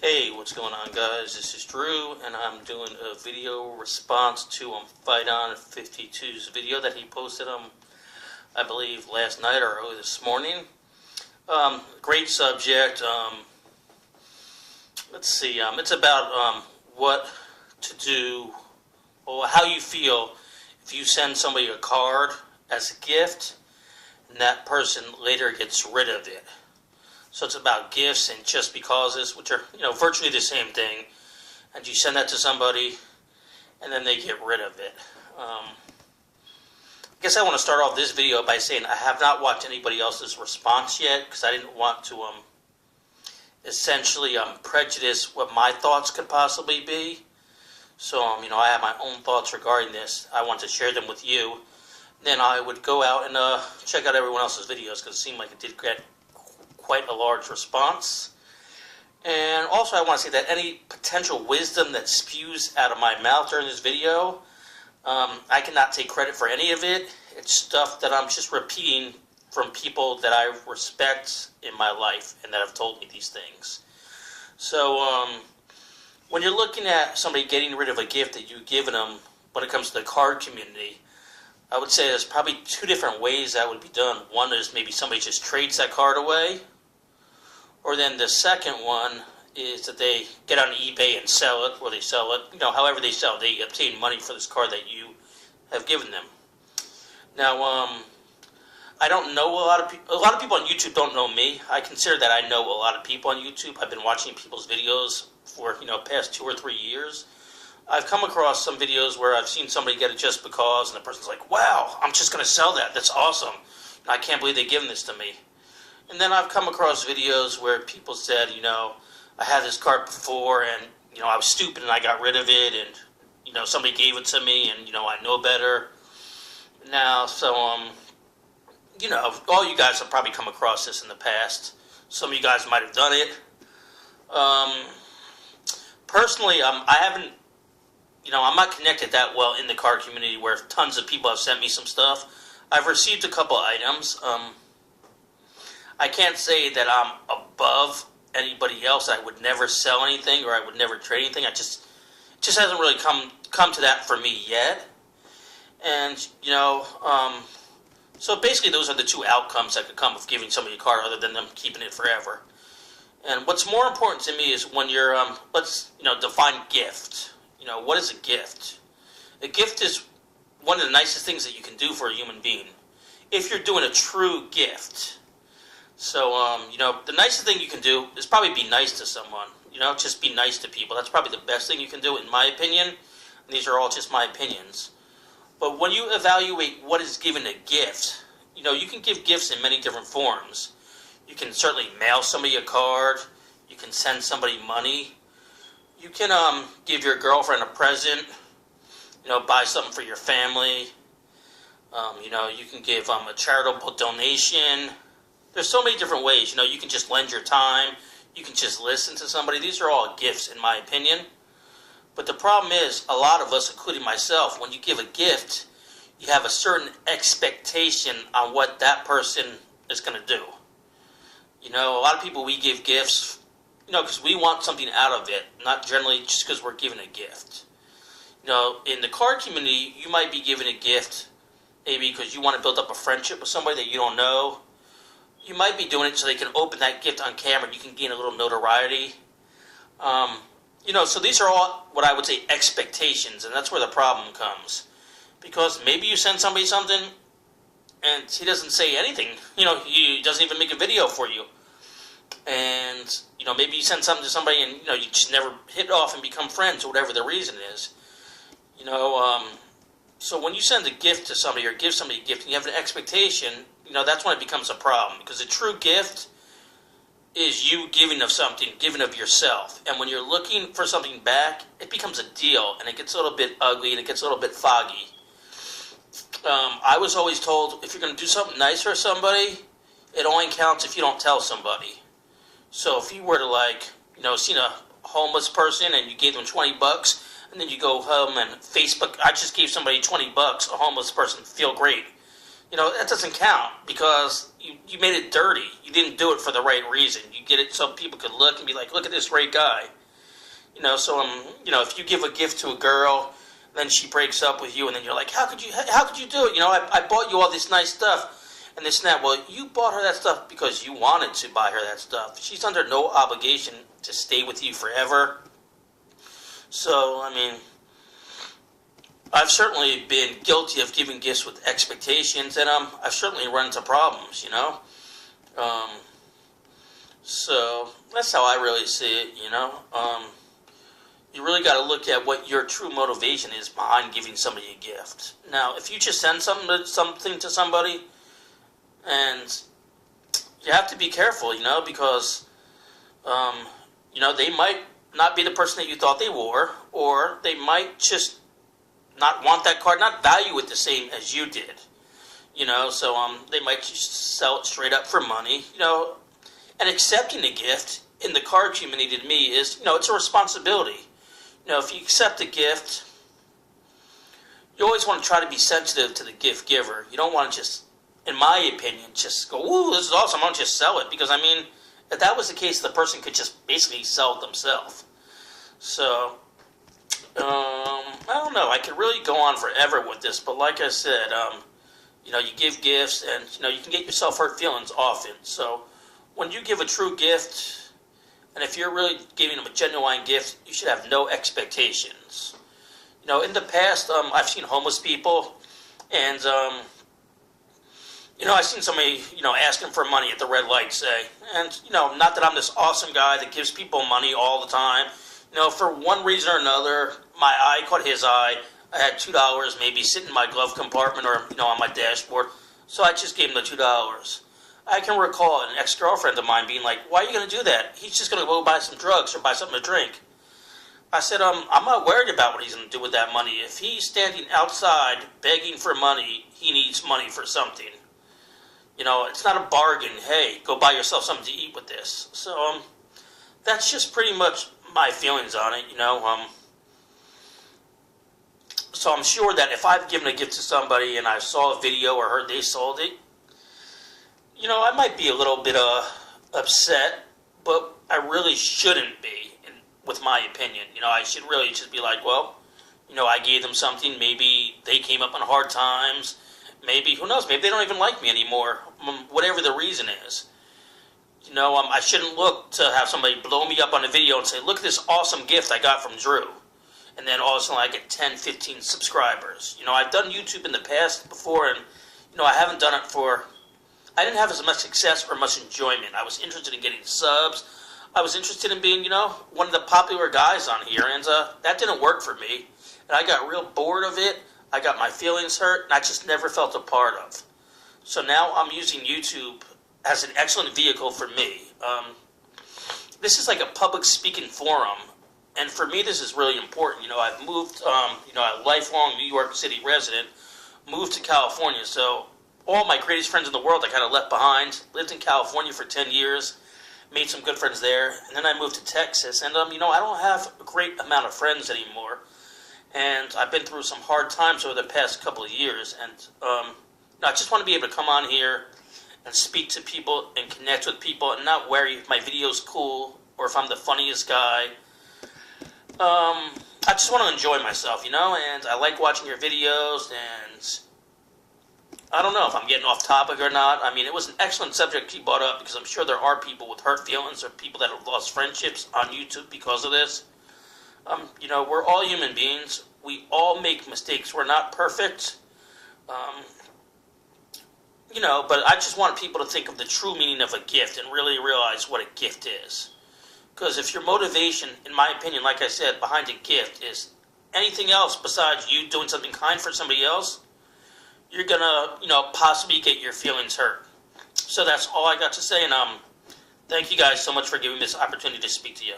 Hey, what's going on, guys? This is Drew, and I'm doing a video response to Fighton52's video that he posted I believe last night or early this morning. Great subject. Let's see. It's about what to do, or how you feel if you send somebody a card as a gift, and that person later gets rid of it. So it's about gifts and just becauses, which are, virtually the same thing. And you send that to somebody, and then they get rid of it. I guess I want to start off this video by saying I have not watched anybody else's response yet, because I didn't want to essentially prejudice what my thoughts could possibly be. So, I have my own thoughts regarding this. I want to share them with you. Then I would go out and check out everyone else's videos, because it seemed like it did get quite a large response. And also I want to say that any potential wisdom that spews out of my mouth during this video, I cannot take credit for any of it. It's stuff that I'm just repeating from people that I respect in my life and that have told me these things. So when you're looking at somebody getting rid of a gift that you've given them, when it comes to the card community, I would say there's probably two different ways that would be done. One is maybe somebody just trades that card away. Or then the second one is that they get on eBay and sell it, or they sell it, however they sell it, they obtain money for this card that you have given them. Now, I don't know a lot of people on YouTube don't know me. I consider that I know a lot of people on YouTube. I've been watching people's videos for, past 2 or 3 years. I've come across some videos where I've seen somebody get it just because, and the person's like, wow, I'm just going to sell that. That's awesome. I can't believe they've given this to me. And then I've come across videos where people said, I had this card before and, I was stupid and I got rid of it and, somebody gave it to me and, I know better now. So, all you guys have probably come across this in the past. Some of you guys might have done it. Personally, I haven't, I'm not connected that well in the card community where tons of people have sent me some stuff. I've received a couple items. I can't say that I'm above anybody else. I would never sell anything or I would never trade anything. It just hasn't really come to that for me yet. And, so basically those are the two outcomes that could come of giving somebody a card other than them keeping it forever. And what's more important to me is when you're, let's, define gift. What is a gift? A gift is one of the nicest things that you can do for a human being. If you're doing a true gift. So, the nicest thing you can do is probably be nice to someone. Just be nice to people. That's probably the best thing you can do, in my opinion. And these are all just my opinions. But when you evaluate what is given a gift, you can give gifts in many different forms. You can certainly mail somebody a card. You can send somebody money. You can give your girlfriend a present. Buy something for your family. You can give a charitable donation. There's so many different ways. You can just lend your time. You can just listen to somebody. These are all gifts, in my opinion. But the problem is, a lot of us, including myself, when you give a gift, you have a certain expectation on what that person is going to do. A lot of people, we give gifts, because we want something out of it, not generally just because we're given a gift. In the card community, you might be given a gift maybe because you want to build up a friendship with somebody that you don't know. You might be doing it so they can open that gift on camera and you can gain a little notoriety. So these are all what I would say expectations, and that's where the problem comes. Because maybe you send somebody something and he doesn't say anything. He doesn't even make a video for you. And, maybe you send something to somebody and, you just never hit it off and become friends or whatever the reason is. So when you send a gift to somebody or give somebody a gift and you have an expectation, that's when it becomes a problem. Because a true gift is you giving of something, giving of yourself. And when you're looking for something back, it becomes a deal. And it gets a little bit ugly and it gets a little bit foggy. I was always told, if you're going to do something nice for somebody, it only counts if you don't tell somebody. So if you were to seen a homeless person and you gave them $20, and then you go home and Facebook, I just gave somebody $20, a homeless person, feel great. that doesn't count because you made it dirty. You didn't do it for the right reason. You did it so people could look and be like, look at this great guy. So if you give a gift to a girl, then she breaks up with you, and then you're like, how could you do it? I bought you all this nice stuff and this and that. Well, you bought her that stuff because you wanted to buy her that stuff. She's under no obligation to stay with you forever. So, I've certainly been guilty of giving gifts with expectations, and I've certainly run into problems, So that's how I really see it, You really got to look at what your true motivation is behind giving somebody a gift. Now, if you just send something to somebody, and you have to be careful, because, they might not be the person that you thought they were, or they might just not want that card, not value it the same as you did, so they might just sell it straight up for money, and accepting a gift in the card community to me is, it's a responsibility. If you accept a gift, you always want to try to be sensitive to the gift giver. You don't want to just, in my opinion, just go, ooh, this is awesome, I want to just sell it, because if that was the case, the person could just basically sell it themselves. So, I don't know. I could really go on forever with this, but like I said, you give gifts, and you can get yourself hurt feelings often. So, when you give a true gift, and if you're really giving them a genuine gift, you should have no expectations. In the past, I've seen homeless people, and I've seen somebody, asking for money at the red light, say, and not that I'm this awesome guy that gives people money all the time. For one reason or another, my eye caught his eye. I had $2 maybe sitting in my glove compartment or, on my dashboard. So I just gave him the $2. I can recall an ex-girlfriend of mine being like, why are you going to do that? He's just going to go buy some drugs or buy something to drink. I said, I'm not worried about what he's going to do with that money. If he's standing outside begging for money, he needs money for something. It's not a bargain. Hey, go buy yourself something to eat with this. So, that's just pretty much my feelings on it, So I'm sure that if I've given a gift to somebody and I saw a video or heard they sold it, I might be a little bit upset, but I really shouldn't be, with my opinion. I should really just be like, well, I gave them something. Maybe they came up on hard times. Maybe, who knows, maybe they don't even like me anymore, whatever the reason is. I shouldn't look to have somebody blow me up on a video and say, look at this awesome gift I got from Drew. And then all of a sudden I get 10, 15 subscribers. I've done YouTube in the past before, and, I haven't done it I didn't have as much success or much enjoyment. I was interested in getting subs. I was interested in being, one of the popular guys on here, and that didn't work for me. And I got real bored of it. I got my feelings hurt, and I just never felt a part of. So now I'm using YouTube as an excellent vehicle for me. This is like a public speaking forum, and for me this is really important. I've moved, a lifelong New York City resident, moved to California, so all my greatest friends in the world I kind of left behind. Lived in California for 10 years, made some good friends there, and then I moved to Texas, and I don't have a great amount of friends anymore, and I've been through some hard times over the past couple of years, and I just want to be able to come on here and speak to people and connect with people and not worry if my video's cool or if I'm the funniest guy. I just want to enjoy myself, and I like watching your videos, and I don't know if I'm getting off topic or not. It was an excellent subject you brought up, because I'm sure there are people with hurt feelings or people that have lost friendships on YouTube because of this. We're all human beings. We all make mistakes. We're not perfect. But I just want people to think of the true meaning of a gift and really realize what a gift is. Because if your motivation, in my opinion, like I said, behind a gift is anything else besides you doing something kind for somebody else, you're going to, possibly get your feelings hurt. So that's all I got to say, and thank you guys so much for giving me this opportunity to speak to you.